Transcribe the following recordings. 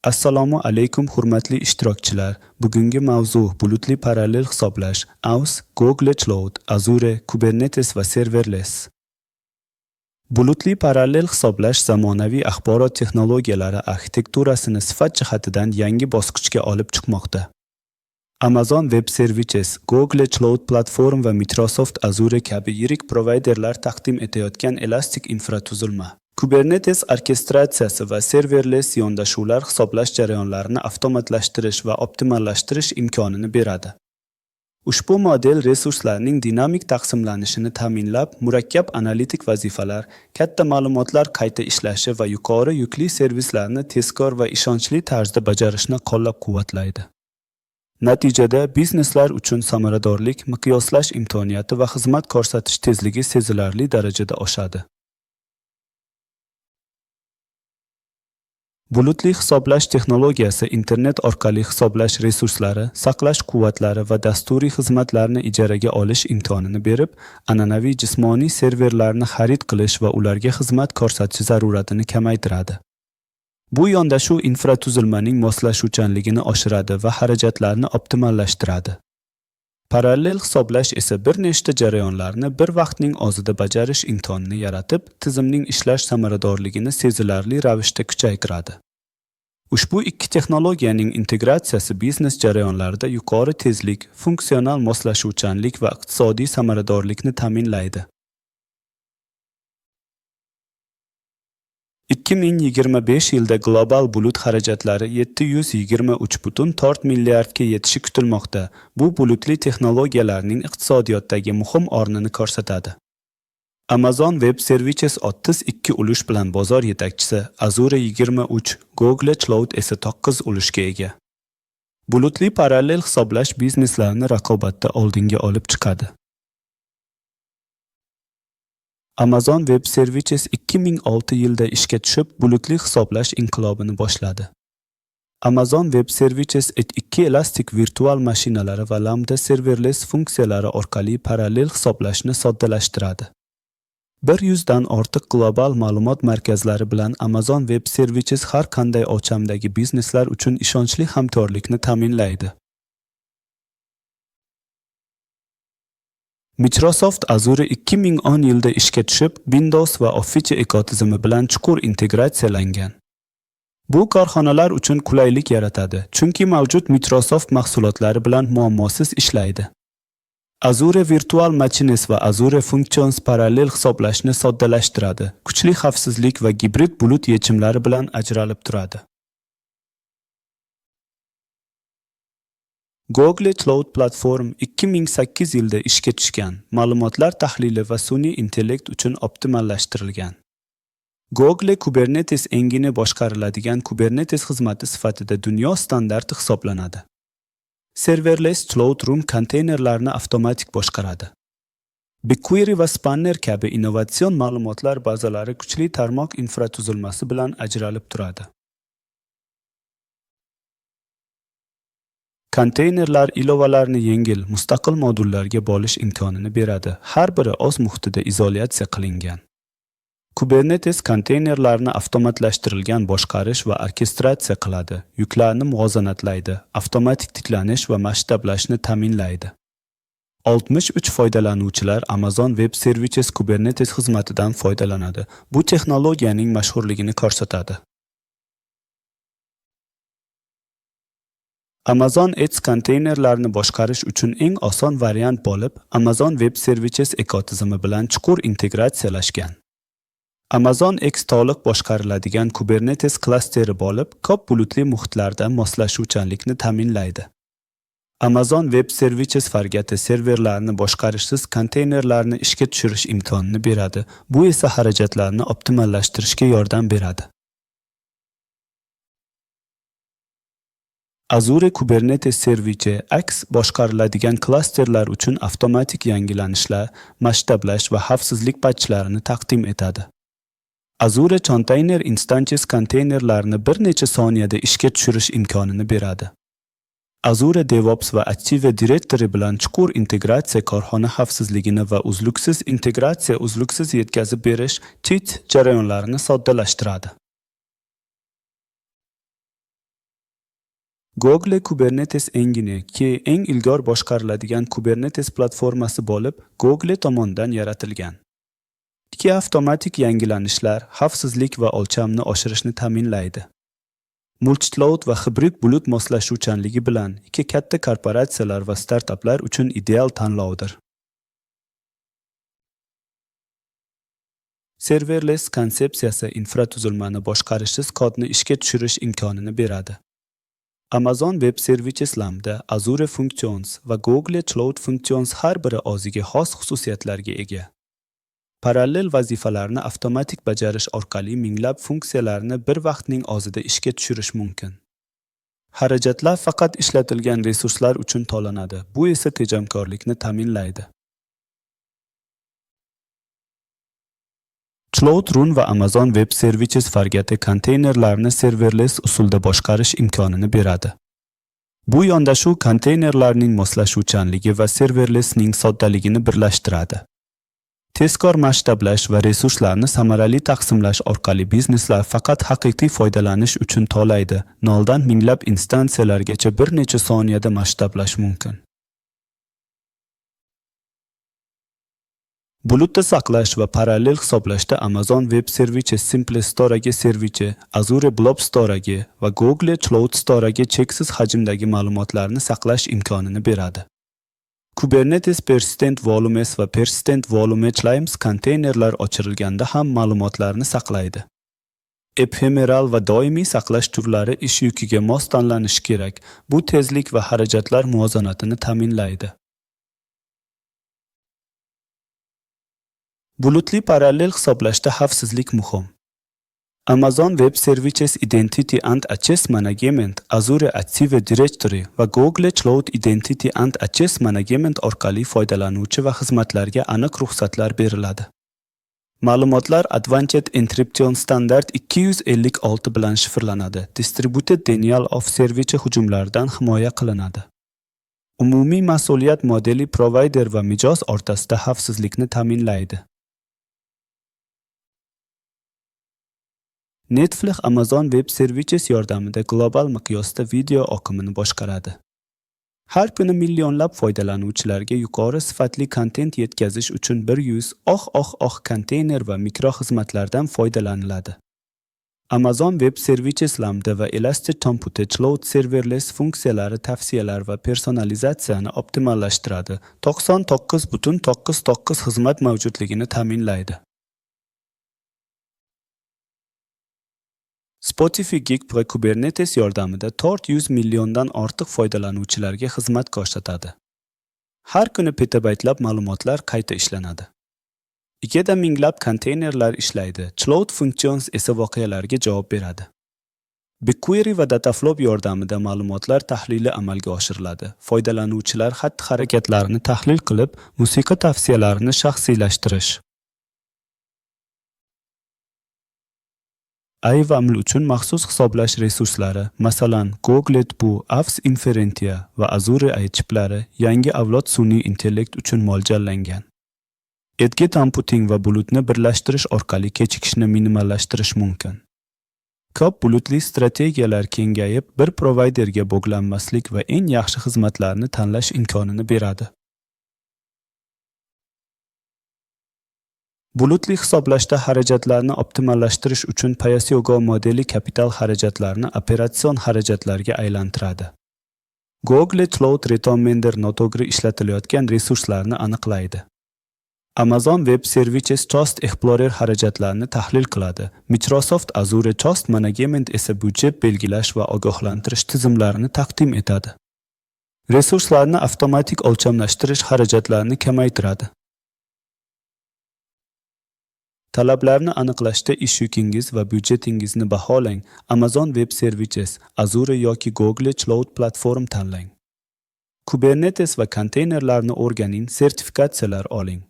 Assalomu alaykum hurmatli ishtirokchilar. Bugungi mavzu bulutli parallel hisoblash, AWS, Google Cloud, Azure, Kubernetes va serverless. Bulutli parallel hisoblash zamonaviy axborot texnologiyalari arxitekturasini sifat jihatidan yangi bosqichga olib chiqmoqda. Amazon Web Services, Google Cloud Platform va Microsoft Azure kabi yirik provayderlar taqdim etayotgan elastik infratuzilma. Kubernetes orkestratsiyasi va serverless yondashuvlar hisoblash jarayonlarini avtomatlashtirish va optimallashtirish imkonini beradi. Ushbu model resurslarning dinamik taqsimlanishini ta'minlab, murakkab analitik vazifalar, katta ma'lumotlar qayta ishlashi va yuqori yukli servislarni tezkor va ishonchli tarzda bajarishni qo'llab-quvvatlaydi. Natijada bizneslar uchun samaradorlik, miqyoslash imkoniyati va xizmat ko'rsatish tezligi sezilarli darajada oshadi. Bulutli hisoblash texnologiyasi internet orqali hisoblash resurslari, saqlash quvvatlari va dasturiy xizmatlarni ijaraga olish imkonini berib, an'anaviy jismoniy serverlarni xarid qilish va ularga xizmat ko'rsatish zaruratini kamaytiradi. Bu yondashuv infratuzilmaning moslashuvchanligini oshiradi va xarajatlarni optimallashtiradi. Parallel hisoblash esa bir nechta jarayonlarni bir vaqtning o'zida bajarish imkonini yaratib, tizimning ishlash samaradorligini sezilarli ravishda kuchaytiradi. Ushbu ikki texnologiyaning integratsiyasi biznes jarayonlarida yuqori tezlik, funksional moslashuvchanlik va iqtisodiy samaradorlikni ta'minlaydi. 2025 yilda global bulut xarajatlari 723,4 milliardga yetishi kutilmoqda. Bu bulutli texnologiyalarning iqtisodiyotdagi muhim o'rnini ko'rsatadi. Amazon Web Services 32 ulush bilan bozor yetakchisi, Azure 23, Google Cloud esa 9 ulushga ega. Bulutli parallel hisoblash bizneslarni raqobatda oldinga olib chiqadi. Amazon Web Services 2006 yilda ishga tushib, bulutli hisoblash inqilobini boshladi. Amazon Web Services 2 elastik virtual mashinalari va Lambda serverless funksiyalari orqali parallel hisoblashni soddalashtiradi. 100 dan ortiq global ma'lumot markazlari bilan Amazon Web Services har qanday o'lchamdagi bizneslar uchun ishonchli hamkorlikni ta'minlaydi. Microsoft Azure 2010 yilda ishga tushib, Windows va Office ekotizimi bilan chuqur integratsiyalangan. Bu korxonalar uchun qulaylik yaratadi, chunki mavjud Microsoft mahsulotlari bilan muammosiz ishlaydi. Azure Virtual Machines va Azure Functions parallel hisoblashni soddalashtiradi, kuchli xavfsizlik va gibrid bulut yechimlari bilan ajralib turadi. Google Cloud Platform 2008 yilda ishga tushgan, ma'lumotlar tahlili va sun'iy intellekt uchun optimallashtirilgan. Google Kubernetes engini boshqariladigan Kubernetes xizmati sifatida dunyo standarti hisoblanadi. Serverless Cloud Room konteynerlarni avtomatik boshqaradi. BigQuery va Spanner kabi innovatsion ma'lumotlar bazalari kuchli tarmoq infratuzilmasi bilan ajralib turadi. Konteynerlar ilovalarni yengil, mustaqil modullarga bo'lish imkonini beradi. Har biri o'z muhitida izolyatsiya qilingan. Kubernetes konteynerlarni avtomatlashtirilgan boshqarish va orkestratsiya qiladi, yuklarni muvozanatlaydi, avtomatik tiklanish va masshtablashni ta'minlaydi. 63 foydalanuvchilar Amazon Web Services Kubernetes xizmatidan foydalanadi. Bu texnologiyaning mashhurligini ko'rsatadi. Amazon X konteynerlarni boshqarish uchun eng oson variant bo'lib, Amazon Web Services ekotizimi bilan chuqur integratsiyalashgan. Amazon X to'liq boshqariladigan Kubernetes klasteri bo'lib, ko'p bulutli muhitlarda moslashuvchanlikni ta'minlaydi. Amazon Web Services Fargate serverlarni boshqarishsiz konteynerlarni ishga tushirish imkonini beradi. Bu esa xarajatlarni optimallashtirishga yordam beradi. Azure Kubernetes Service X boshqariladigan klasterlar uchun avtomatik yangilanishlar, masshtablash va xavfsizlik patchlarini taqdim etadi. Azure Container Instances konteynerlarni bir necha soniyada ishga tushirish imkonini beradi. Azure DevOps va Active Directory bilan chuqur integratsiya korxona xavfsizligini va uzluksiz yetkazib berish cheat jarayonlarini soddalashtiradi. Google Kubernetes engini, ki eng ilg'or boshqariladigan Kubernetes platformasi bo'lib, Google tomonidan yaratilgan. Ikki avtomatik yangilanishlar xavfsizlik va o'lchamni oshirishni ta'minlaydi. Multi-cloud va hibrid bulut moslashuvchanligi bilan ikki katta korporatsiyalar va startaplar uchun ideal tanlovdir. Serverless konsepsiyasi infratuzilmani boshqarishsiz kodni ishga tushirish imkonini beradi. Amazon Web Services Lambda, Azure Functions va Google Cloud Functions har biri o'ziga xos xususiyatlarga ega. Parallel vazifalarni avtomatik bajarish orqali minglab funksiyalarni bir vaqtning o'zida ishga tushirish mumkin. Xarajatlar faqat ishlatilgan resurslar uchun to'lanadi. Bu esa tejamkorlikni ta'minlaydi. Cloud Run va Amazon Web Services Fargate konteynerlarni serverless usulda boshqarish imkonini beradi. Bu yondashuv konteynerlarning moslashuvchanligi va serverlessning soddaligini birlashtiradi. Tezkor masshtablash va resurslarni samarali taqsimlash orqali bizneslar faqat haqiqiy foydalanish uchun to'laydi, noldan minglab instansiyalargacha bir necha soniyada masshtablash mumkin. Bulutda saqlash va parallel hisoblashda Amazon Web Services Simple Storage'ga servichi, Azure Blob Storage'ga va Google Cloud Storage'ga cheksiz hajmdagi ma'lumotlarni saqlash imkonini beradi. Kubernetes Persistent Volumes va Persistent Volume Claims konteynerlar ochirilganda ham ma'lumotlarni saqlaydi. Ephemeral va doimiy saqlash turlari ish yukiga mos tanlanishi kerak. Bu tezlik va xarajatlar muvozanatini ta'minlaydi. Bulutli parallel hisoblashda xavfsizlik muhim. Amazon Web Services Identity and Access Management, Azure Active Directory va Google Cloud Identity and Access Management orqali foydalanuvchi va xizmatlarga aniq ruxsatlar beriladi. Ma'lumotlar Advanced Encryption Standard 256 bilan shifrlanadi. Distributed Denial of Service hujumlaridan himoya qilinadi. Umumiy mas'uliyat modeli provider va mijoz o'rtasida xavfsizlikni ta'minlaydi. Netflix Amazon Web Services yordamida global miqyosda video oqimini boshqaradi. Har kuni millionlab foydalanuvchilarga yuqori sifatli kontent yetkazish uchun 100 konteyner va mikro xizmatlardan foydalaniladi. Amazon Web Services Lambda va Elastic Compute Cloud serverless funksiyalari tavsiyalar va personalizatsiyani optimallashtiradi. 99.99 xizmat mavjudligini ta'minlaydi. Spotify Gig Pro Kubernetes yordamida 400 milliondan ortiq foydalanuvchilarga xizmat ko'rsatadi. Har kuni petabaytlab ma'lumotlar qayta ishlanadi. Ikkita minglab konteynerlar ishlaydi. Cloud Functions esa voqealarga javob beradi. BigQuery va Dataflow yordamida ma'lumotlar tahlili amalga oshiriladi. Foydalanuvchilar xatti-harakatlarini tahlil qilib, musiqa tavsiyalarini shaxsiylashtirish. iWAML uchun maxsus hisoblash resurslari, masalan, Google Bu, Avs Inferentia va Azure AI chiplari yangi avlod sun'iy intellekt uchun mo'ljallangan. Edge computing va bulutni birlashtirish orqali kechikishni minimallashtirish mumkin. Ko'p bulutli strategiyalar kengayib, bir providerga bog'lanmaslik va eng yaxshi xizmatlarni tanlash imkonini beradi. Bulutli hisoblashda xarajatlarni optimallashtirish uchun pay-as-you-go modeli kapital xarajatlarni operatsion xarajatlarga aylantiradi. Google Cloud Recommender noto'g'ri ishlatilayotgan resurslarni aniqlaydi. Amazon Web Services Trust Explorer xarajatlarni tahlil qiladi. Microsoft Azure Trust Management esa byudjet belgilash va ogohlantirish tizimlarini taqdim etadi. Resurslarni avtomatik o'lchamlashtirish xarajatlarni kamaytiradi. Talablarni aniqlashda ish yukingiz va byudjetingizni baholang. Amazon Web Services, Azure yoki Google Cloud platform tanlang. Kubernetes va konteynerlarni o'rganing, sertifikatsiyalar oling.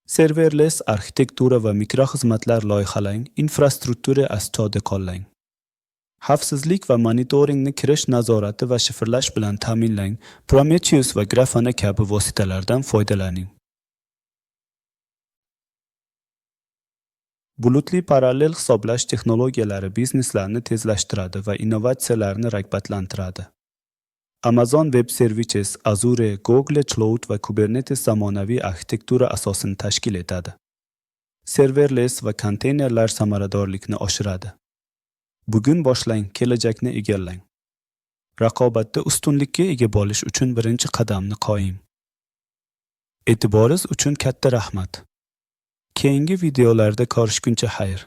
Serverless arxitektura va mikroxizmatlar loyihalang, infrastruktura astoda qo'llang. Xavfsizlik va monitoringni kirish nazorati va shifrlash bilan ta'minlang. Prometheus va Grafana kabi vositalardan foydalaning. Bulutli parallel hisoblash texnologiyalari bizneslarni tezlashtiradi va innovatsiyalarni rag'batlantiradi. Amazon Web Services, Azure, Google Cloud va Kubernetes zamonaviy arxitektura asosini tashkil etadi. Serverless va konteynerlar samaradorlikni oshiradi. Bugun boshlang, kelajakni egallang. Raqobatda ustunlikka ega bo'lish uchun birinchi qadamni qo'ying. E'tiboringiz uchun katta rahmat. Keyingi videolarda ko'rishguncha xayr.